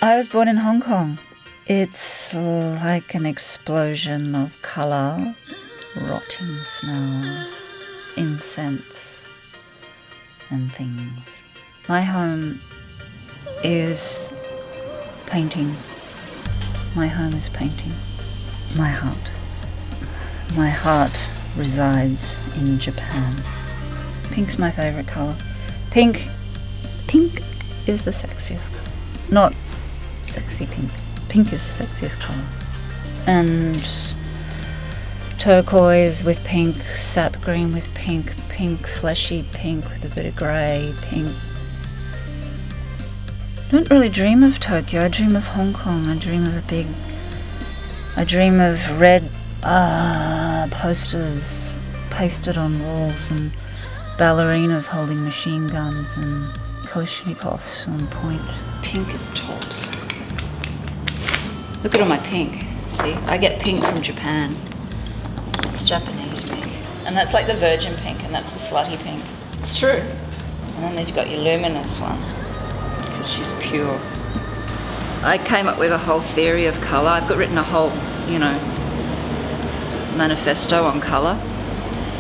I was born in Hong Kong. It's like an explosion of colour, rotting smells, incense and things. My home is painting. My home is painting. My heart. My heart resides in Japan. Pink's my favourite colour. Pink is the sexiest colour. Not sexy pink. Pink is the sexiest colour. And turquoise with pink, sap green with pink, pink fleshy pink with a bit of grey, pink. I don't really dream of Tokyo, I dream of Hong Kong. I dream of red posters pasted on walls and ballerinas holding machine guns and Kalashnikovs on point. Pink is tops. Look at all my pink. See, I get pink from Japan. It's Japanese pink. And that's like the virgin pink, and that's the slutty pink. It's true. And then you've got your luminous one, because she's pure. I came up with a whole theory of colour. I've got written a whole, manifesto on colour.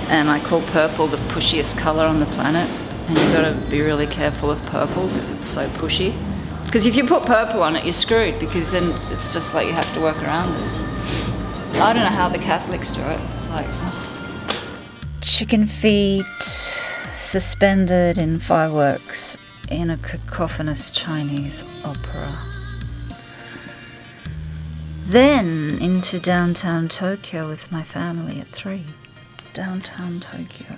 And I call purple the pushiest colour on the planet. And you've got to be really careful of purple because it's so pushy. Because if you put purple on it, you're screwed, because then it's just like you have to work around it. I don't know how the Catholics do it. It's like chicken feet suspended in fireworks in a cacophonous Chinese opera. Then into downtown Tokyo with my family at 3. Downtown Tokyo.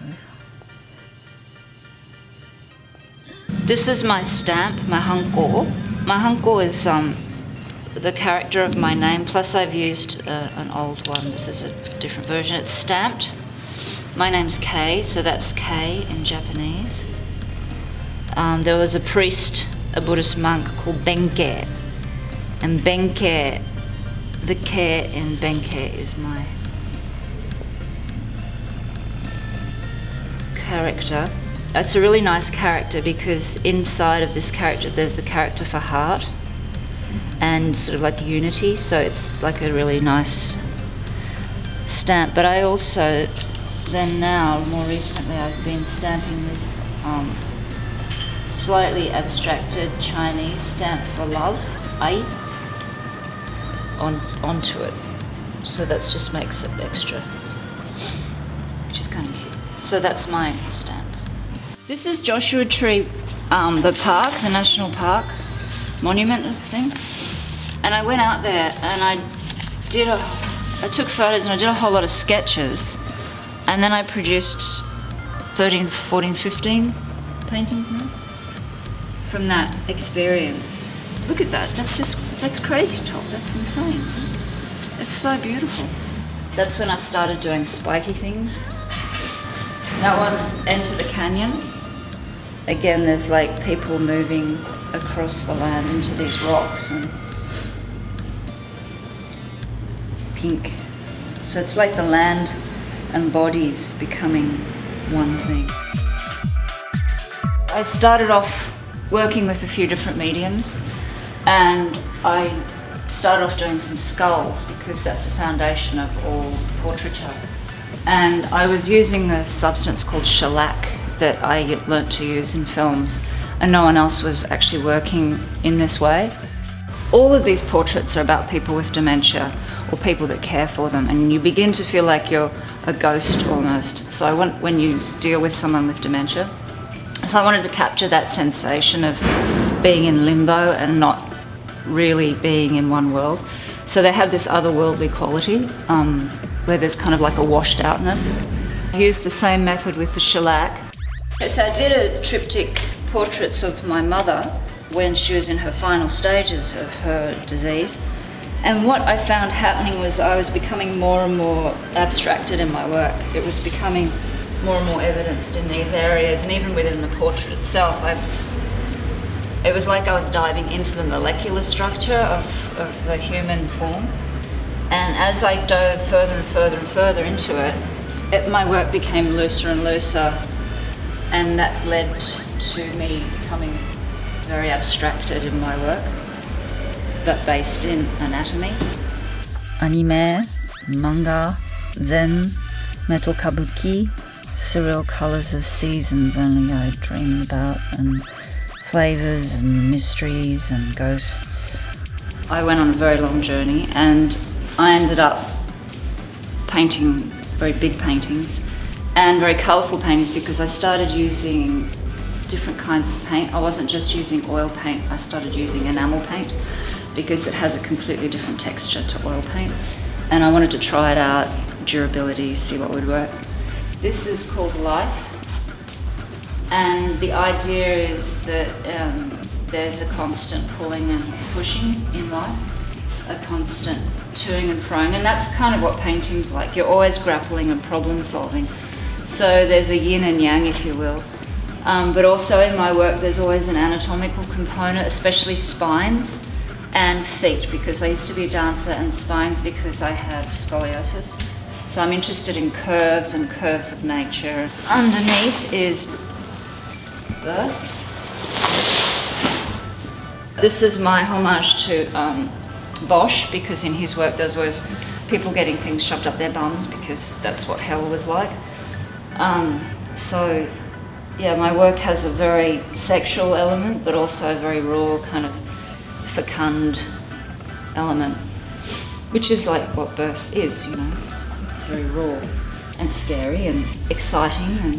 This is my stamp, my hanko. My hanko is the character of my name, plus I've used an old one. This is a different version. It's stamped. My name's Kaye, so that's Kaye in Japanese. There was a priest, a Buddhist monk called Benke. And Benke, the Ke in Benke is my character. It's a really nice character because inside of this character there's the character for heart and sort of like unity, so it's like a really nice stamp. But I also then now, more recently, I've been stamping this slightly abstracted Chinese stamp for love, ai, onto it. So that just makes it extra, which is kind of cute. So that's my stamp. This is Joshua Tree, the park, the national park, monument thing. And I went out there and I took photos and I did a whole lot of sketches. And then I produced 13, 14, 15 paintings now from that experience. Look at that, that's crazy top, that's insane. It's so beautiful. That's when I started doing spiky things. That one's Enter the Canyon. Again, there's like people moving across the land into these rocks and pink. So it's like the land and bodies becoming one thing. I started off working with a few different mediums, and I started off doing some skulls because that's the foundation of all portraiture. And I was using the substance called shellac that I learnt to use in films, and no one else was actually working in this way. All of these portraits are about people with dementia or people that care for them, and you begin to feel like you're a ghost almost. So when you deal with someone with dementia. So I wanted to capture that sensation of being in limbo and not really being in one world. So they have this otherworldly quality where there's kind of like a washed outness. I used the same method with the shellac. So I did a triptych portraits of my mother when she was in her final stages of her disease. And what I found happening was I was becoming more and more abstracted in my work. It was becoming more and more evidenced in these areas, and even within the portrait itself, it was like I was diving into the molecular structure of the human form. And as I dove further and further and further into it, my work became looser and looser, and that led to me becoming very abstracted in my work. but based in anatomy. Anime, manga, zen, metal kabuki, surreal colours of seasons only I dream about, and flavours and mysteries and ghosts. I went on a very long journey and I ended up painting very big paintings and very colourful paintings because I started using different kinds of paint. I wasn't just using oil paint, I started using enamel paint because it has a completely different texture to oil paint, and I wanted to try it out, durability, see what would work. This is called Life, and the idea is that there's a constant pulling and pushing in life, a constant toing and froing, and that's kind of what painting's like. You're always grappling and problem solving. So there's a yin and yang, if you will. But also in my work there's always an anatomical component, especially spines and feet, because I used to be a dancer, and spines because I have scoliosis. So I'm interested in curves and curves of nature. Underneath is birth. This is my homage to Bosch, because in his work there's always people getting things shoved up their bums because that's what hell was like. So yeah, my work has a very sexual element, but also a very raw, kind of fecund element, which is like what birth is, you know. It's very raw and scary and exciting and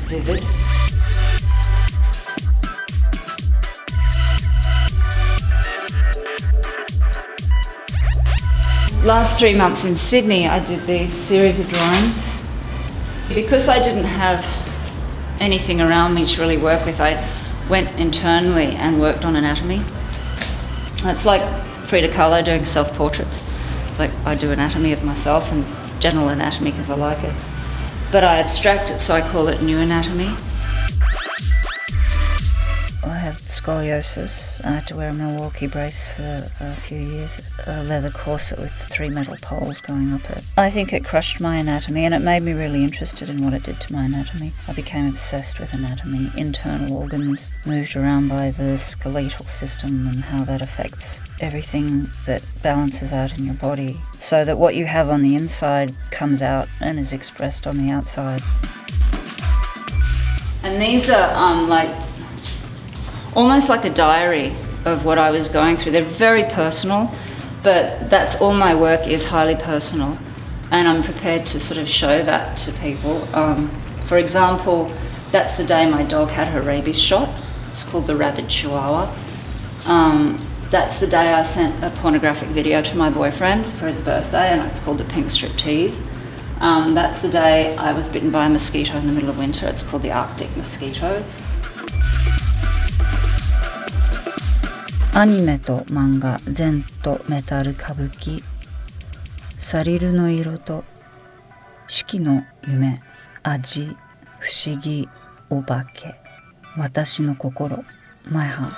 vivid. Last 3 months in Sydney, I did these series of drawings. Because I didn't have anything around me to really work with, I went internally and worked on anatomy. It's like Frida Kahlo doing self-portraits. Like I do anatomy of myself and general anatomy because I like it. But I abstract it, so I call it new anatomy. I have scoliosis. I had to wear a Milwaukee brace for a few years, a leather corset with 3 metal poles going up it. I think it crushed my anatomy, and it made me really interested in what it did to my anatomy. I became obsessed with anatomy, internal organs moved around by the skeletal system and how that affects everything that balances out in your body, so that what you have on the inside comes out and is expressed on the outside. And these are almost like a diary of what I was going through. They're very personal, but that's all my work is, highly personal. And I'm prepared to sort of show that to people. For example, that's the day my dog had her rabies shot. It's called the rabid chihuahua. That's the day I sent a pornographic video to my boyfriend for his birthday, and it's called the pink striptease. That's the day I was bitten by a mosquito in the middle of winter. It's called the Arctic mosquito. アニメと漫画、禅とメタル歌舞伎、サリルの色と四季の夢、味、不思議、お化け、私の心、My heart。